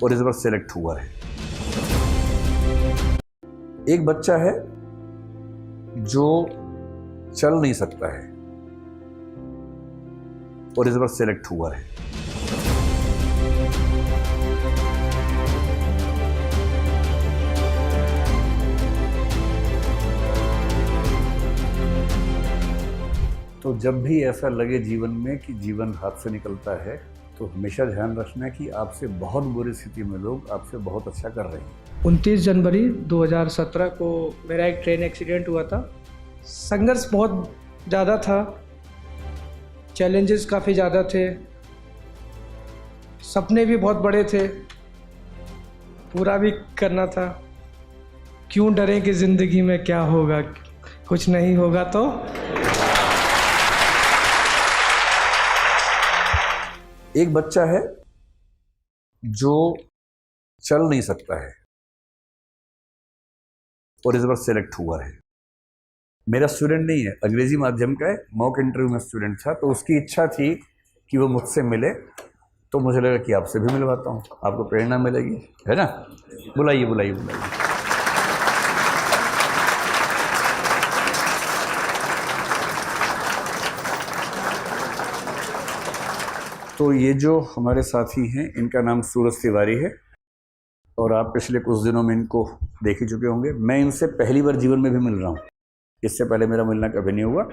और इस बार सेलेक्ट हुआ है। एक बच्चा है जो चल नहीं सकता है और इस बार सेलेक्ट हुआ है। तो जब भी ऐसा लगे जीवन में कि जीवन हाथ से निकलता है तो हमेशा ध्यान रखना कि आपसे बहुत बुरी स्थिति में लोग आपसे बहुत अच्छा कर रहे हैं। 29 जनवरी 2017 को मेरा एक ट्रेन एक्सीडेंट हुआ था। संघर्ष बहुत ज़्यादा था, चैलेंजेस काफ़ी ज़्यादा थे, सपने भी बहुत बड़े थे, पूरा भी करना था। क्यों डरें कि ज़िंदगी में क्या होगा, कुछ नहीं होगा तो। एक बच्चा है जो चल नहीं सकता है और इस बार सेलेक्ट हुआ है। मेरा स्टूडेंट नहीं है, अंग्रेजी माध्यम का है, मॉक इंटरव्यू में स्टूडेंट था, तो उसकी इच्छा थी कि वो मुझसे मिले, तो मुझे लगा कि आपसे भी मिलवाता हूँ, आपको प्रेरणा मिलेगी, है ना। बुलाइए बुलाइए बुलाइए। तो ये जो हमारे साथी हैं इनका नाम सूरज तिवारी है और आप पिछले कुछ दिनों में इनको देख ही चुके होंगे। मैं इनसे पहली बार जीवन में भी मिल रहा हूँ, इससे पहले मेरा मिलना कभी नहीं हुआ।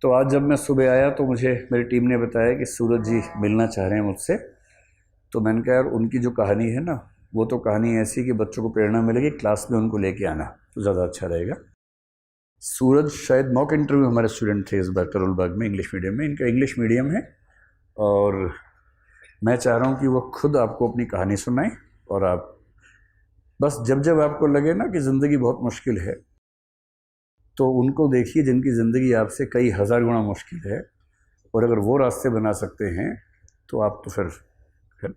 तो आज जब मैं सुबह आया तो मुझे मेरी टीम ने बताया कि सूरज जी मिलना चाह रहे हैं मुझसे। तो मैंने कहा यार उनकी जो कहानी है ना, वो तो कहानी ऐसी कि बच्चों को प्रेरणा मिलेगी, क्लास में उनको लेके आना तो ज़्यादा अच्छा रहेगा। सूरज शायद मॉक इंटरव्यू हमारे स्टूडेंट थे इस बार करोलबाग में, इंग्लिश मीडियम में। इनका इंग्लिश मीडियम है और मैं चाह रहा हूँ कि वो खुद आपको अपनी कहानी सुनाएं और आप बस जब जब आपको लगे ना कि ज़िंदगी बहुत मुश्किल है तो उनको देखिए जिनकी ज़िंदगी आपसे कई हज़ार गुना मुश्किल है, और अगर वो रास्ते बना सकते हैं तो आप तो फिर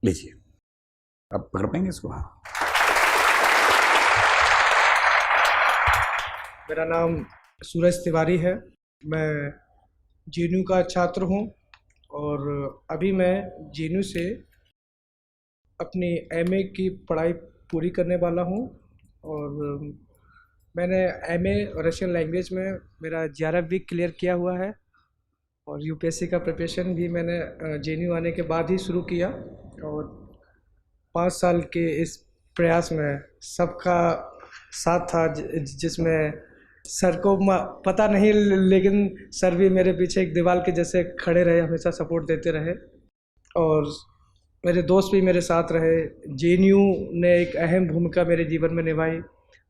लीजिए, आप कर पाएंगे इसको। हाँ, मेरा नाम सूरज तिवारी है, मैं जेएनयू का छात्र हूँ और अभी मैं जेएनयू से अपनी एमए की पढ़ाई पूरी करने वाला हूँ। और मैंने एमए रशियन लैंग्वेज में मेरा 11 वीक क्लियर किया हुआ है और यूपीएससी का प्रिपरेशन भी मैंने जेएनयू आने के बाद ही शुरू किया। और 5 साल के इस प्रयास में सबका साथ था, जिसमें सर को पता नहीं, लेकिन सर भी मेरे पीछे एक दीवार के जैसे खड़े रहे, हमेशा सपोर्ट देते रहे और मेरे दोस्त भी मेरे साथ रहे। जेएनयू ने एक अहम भूमिका मेरे जीवन में निभाई।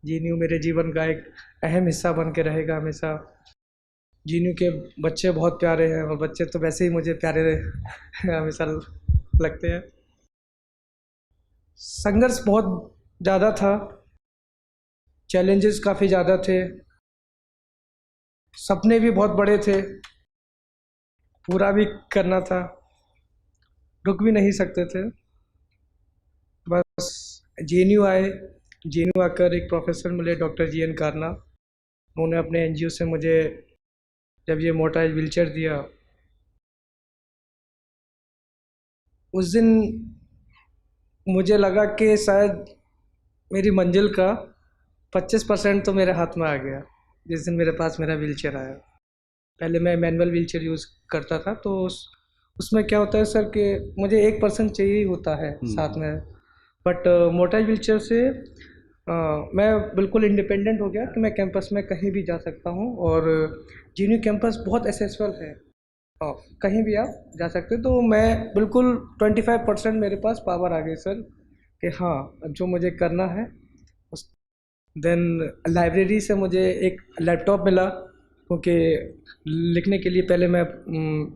जेएनयू मेरे जीवन का एक अहम हिस्सा बन के रहेगा हमेशा। जेएनयू के बच्चे बहुत प्यारे हैं और बच्चे तो वैसे ही मुझे प्यारे हमेशा लगते हैं। संघर्ष बहुत ज़्यादा था, चैलेंजेस काफ़ी ज़्यादा थे, सपने भी बहुत बड़े थे, पूरा भी करना था, रुक भी नहीं सकते थे। बस जेएनयू आए, जेएनयू आकर एक प्रोफेसर मिले, डॉक्टर जीएन कारना। उन्होंने अपने एनजीओ से मुझे जब ये मोटाइल व्हीलचेयर दिया, उस दिन मुझे लगा कि शायद मेरी मंजिल का 25% तो मेरे हाथ में आ गया जिस दिन मेरे पास मेरा व्हीलचेयर आया। पहले मैं मैनुअल व्हीलचेयर यूज़ करता था, तो उसमें क्या होता है सर कि मुझे 1% चाहिए होता है साथ में, बट मोटाइल व्हीलचेयर से मैं बिल्कुल इंडिपेंडेंट हो गया कि मैं कैंपस में कहीं भी जा सकता हूँ। और जेएनयू कैंपस बहुत एक्सेसिबल है, कहीं भी आप जा सकते। तो मैं बिल्कुल 25% मेरे पास पावर आ गई सर कि हाँ जो मुझे करना है। देन लाइब्रेरी से मुझे एक लैपटॉप मिला, क्योंकि लिखने के लिए पहले मैं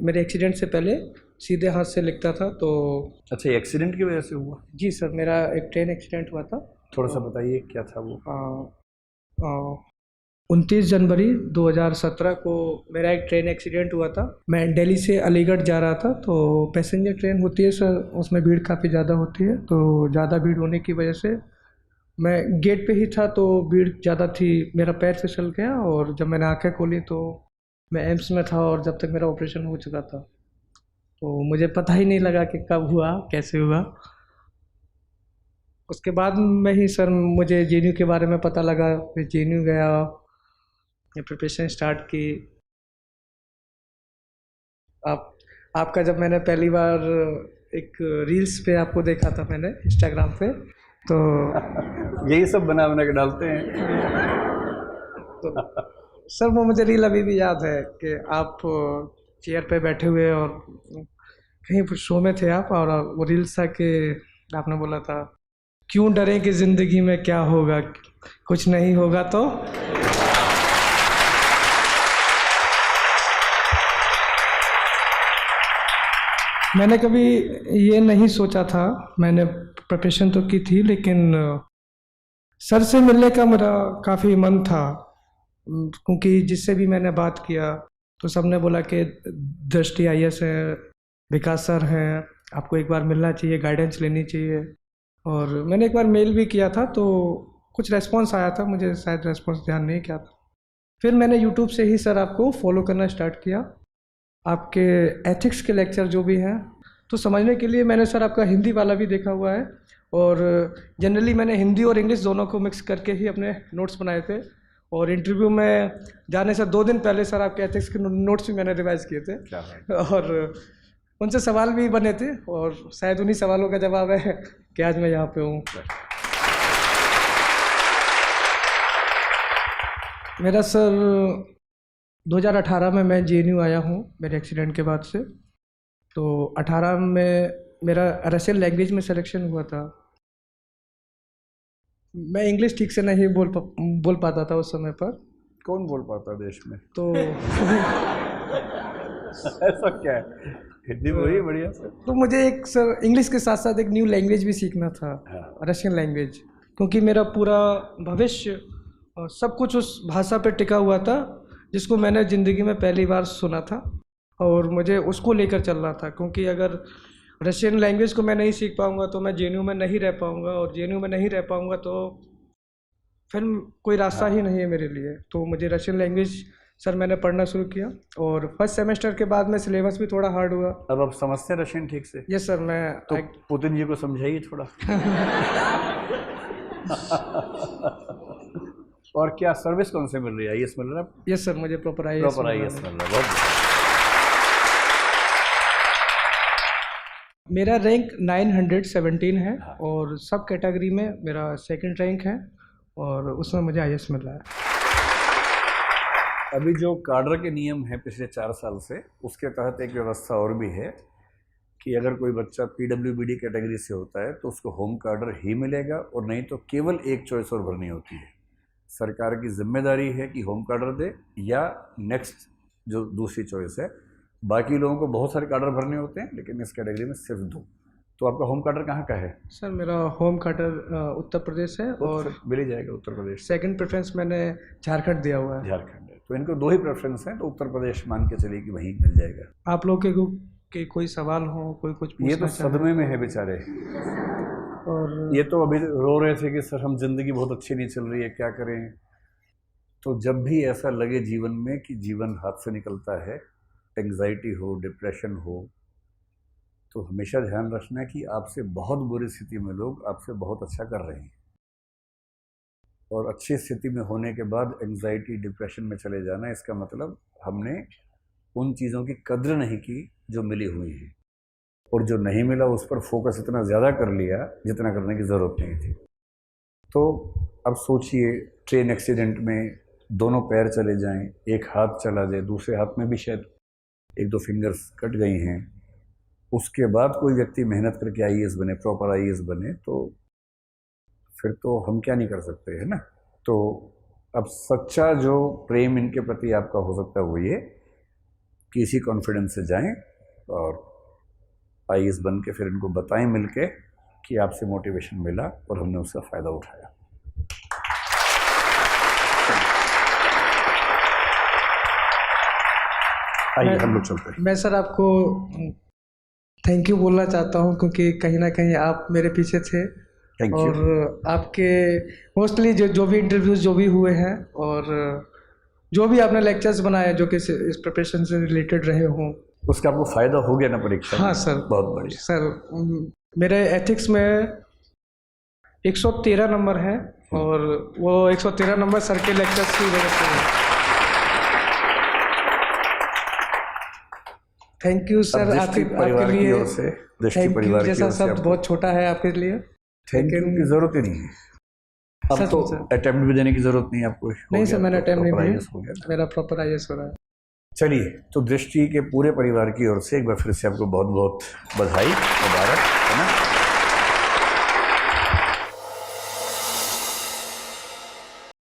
मेरे एक्सीडेंट से पहले सीधे हाथ से लिखता था। तो अच्छा, ये एक्सीडेंट की वजह से हुआ? जी सर, मेरा एक ट्रेन एक्सीडेंट हुआ था। थोड़ा सा बताइए क्या था वो? 29 जनवरी 2017 को मेरा एक ट्रेन एक्सीडेंट हुआ था। मैं दिल्ली से अलीगढ़ जा रहा था, तो पैसेंजर ट्रेन होती है सर, उसमें भीड़ काफ़ी ज़्यादा होती है। तो ज़्यादा भीड़ होने की वजह से मैं गेट पे ही था, तो भीड़ ज़्यादा थी, मेरा पैर फिसल गया और जब मैंने आंखें खोली तो मैं एम्स में था और जब तक मेरा ऑपरेशन हो चुका था। तो मुझे पता ही नहीं लगा कि कब हुआ, कैसे हुआ। उसके बाद में ही सर मुझे जेएनयू के बारे में पता लगा, फिर जेएनयू गया, ये प्रिपरेशन स्टार्ट की। आपका जब मैंने पहली बार एक रील्स पे आपको देखा था मैंने इंस्टाग्राम पे, तो यही सब बना बना के डालते हैं। तो सर वो मुझे रील अभी भी याद है कि आप चेयर पे बैठे हुए और कहीं शो में थे आप, और वो रील्स था कि आपने बोला था क्यों डरें कि ज़िंदगी में क्या होगा, कुछ नहीं होगा तो। मैंने कभी ये नहीं सोचा था, मैंने प्रिपरेशन तो की थी, लेकिन सर से मिलने का मेरा काफ़ी मन था, क्योंकि जिससे भी मैंने बात किया तो सबने बोला कि दृष्टि आईएएस है, विकास सर हैं, आपको एक बार मिलना चाहिए, गाइडेंस लेनी चाहिए। और मैंने एक बार मेल भी किया था तो कुछ रेस्पॉन्स आया था, मुझे शायद रेस्पॉन्स ध्यान नहीं किया था। फिर मैंने यूट्यूब से ही सर आपको फॉलो करना स्टार्ट किया, आपके एथिक्स के लेक्चर जो भी हैं, तो समझने के लिए मैंने सर आपका हिंदी वाला भी देखा हुआ है, और जनरली मैंने हिंदी और इंग्लिश दोनों को मिक्स करके ही अपने नोट्स बनाए थे। और इंटरव्यू में जाने से 2 दिन पहले सर आपके एथिक्स के नोट्स भी मैंने रिवाइज किए थे, और उनसे सवाल भी बने थे, और शायद उन्हीं सवालों का जवाब है कि आज मैं यहाँ पे हूँ। मेरा सर 2018 में मैं जेएनयू आया हूँ मेरे एक्सीडेंट के बाद से। तो 18 में मेरा रशियन लैंग्वेज में सिलेक्शन हुआ था। मैं इंग्लिश ठीक से नहीं बोल पाता था उस समय पर। कौन बोल पाता देश में? तो ऐसा क्या है, हिंदी बोलिए बढ़िया से। तो मुझे एक सर इंग्लिश के साथ साथ एक न्यू लैंग्वेज भी सीखना था, रशियन लैंग्वेज, क्योंकि मेरा पूरा भविष्य सब कुछ उस भाषा पर टिका हुआ था जिसको मैंने ज़िंदगी में पहली बार सुना था, और मुझे उसको लेकर चलना था। क्योंकि अगर रशियन लैंग्वेज को मैं नहीं सीख पाऊँगा तो मैं जेएनयू में नहीं रह पाऊँगा, और जेएनयू में नहीं रह पाऊँगा तो फिर कोई रास्ता ही नहीं है मेरे लिए। तो मुझे रशियन लैंग्वेज सर मैंने पढ़ना शुरू किया, और फर्स्ट सेमेस्टर के बाद में सिलेबस भी थोड़ा हार्ड हुआ। अब आप समझते हैं रशियन ठीक से? Yes sir. मैं तो पुतिन जी को समझाइए थोड़ा। और क्या सर्विस कौन से मिल रही है? आईएएस मिल रहा है? यस सर, मुझे प्रॉपर आईएएस मिल रहा है। मेरा रैंक 917 है, और सब कैटेगरी में मेरा सेकंड रैंक है, और उसमें मुझे आईएएस मिल रहा है। अभी जो काडर के नियम हैं पिछले 4 साल से, उसके तहत एक व्यवस्था और भी है कि अगर कोई बच्चा पीडब्ल्यूबीडी कैटेगरी से होता है तो उसको होम काडर ही मिलेगा, और नहीं तो केवल एक चॉइस और भरनी होती है। सरकार की जिम्मेदारी है कि होम काडर दे या नेक्स्ट जो दूसरी चॉइस है। बाकी लोगों को बहुत सारे काडर भरने होते हैं, लेकिन इस कैटेगरी में सिर्फ 2। तो आपका होम काडर कहाँ का है? सर मेरा होम काडर उत्तर प्रदेश है, और मिल ही जाएगा उत्तर प्रदेश। सेकंड प्रेफरेंस मैंने झारखंड दिया हुआ है। झारखंड है, तो इनको 2 ही प्रेफरेंस हैं, तो उत्तर प्रदेश मान के चलिए कि वहीं मिल जाएगा। आप लोग के कोई सवाल हो, कोई कुछ पूछना? ये तो सदमे में है बेचारे, और ये तो अभी रो रहे थे कि सर हम जिंदगी बहुत अच्छी नहीं चल रही है, क्या करें। तो जब भी ऐसा लगे जीवन में कि जीवन हाथ से निकलता है, एंग्जाइटी हो, डिप्रेशन हो, तो हमेशा ध्यान रखना है कि आपसे बहुत बुरी स्थिति में लोग आपसे बहुत अच्छा कर रहे हैं, और अच्छी स्थिति में होने के बाद एंग्जाइटी डिप्रेशन में चले जाना, इसका मतलब हमने उन चीज़ों की कद्र नहीं की जो मिली हुई है, और जो नहीं मिला उस पर फोकस इतना ज़्यादा कर लिया जितना करने की ज़रूरत नहीं थी। तो अब सोचिए, ट्रेन एक्सीडेंट में दोनों पैर चले जाएं, एक हाथ चला जाए, दूसरे हाथ में भी शायद 1-2 फिंगर्स कट गई हैं, उसके बाद कोई व्यक्ति मेहनत करके आईएएस बने, प्रॉपर आईएएस बने, तो फिर तो हम क्या नहीं कर सकते, है ना। तो अब सच्चा जो प्रेम इनके प्रति आपका हो सकता है वो ये कि इसी कॉन्फिडेंस से जाएं और आईएएस बन के फिर इनको बताएं मिल के कि आपसे मोटिवेशन मिला और हमने उसका फ़ायदा उठाया। आइए हम लोग चलते हैं। मैं सर आपको थैंक यू बोलना चाहता हूं, क्योंकि कहीं ना कहीं आप मेरे पीछे थे, और आपके मोस्टली जो भी इंटरव्यूज़ जो भी हुए हैं, और जो भी आपने लेक्चर्स बनाए जो कि इस प्रिपरेशन से रिलेटेड रहे हों, उसका आपको फ़ायदा हो गया ना परीक्षा? हाँ सर, बहुत बढ़िया सर। मेरे एथिक्स में 113 नंबर है और वो 113 नंबर सर के लेक्चर्स की वजह से है। थैंक यू सर, दृष्टि आपके परिवार की लिए ओर से, दृष्टि थैंक यू परिवार की जैसा ओर से शब्द आपको बहुत छोटा है आपके लिए। थैंक यू की जरूरत ही नहीं है। अब सच तो में सर। अटेम्प्ट भी देने की जरूरत नहीं है आपको। नहीं सर, मैंने अटेम्प्ट नहीं प्रॉपर दिया, IAS हो गया। मेरा प्रॉपर IAS हो रहा है। चलिए, तो दृष्टि के पूरे परिवार की ओर से एक बार फिर से आपको बहुत बहुत बधाई, मुबारक, है ना।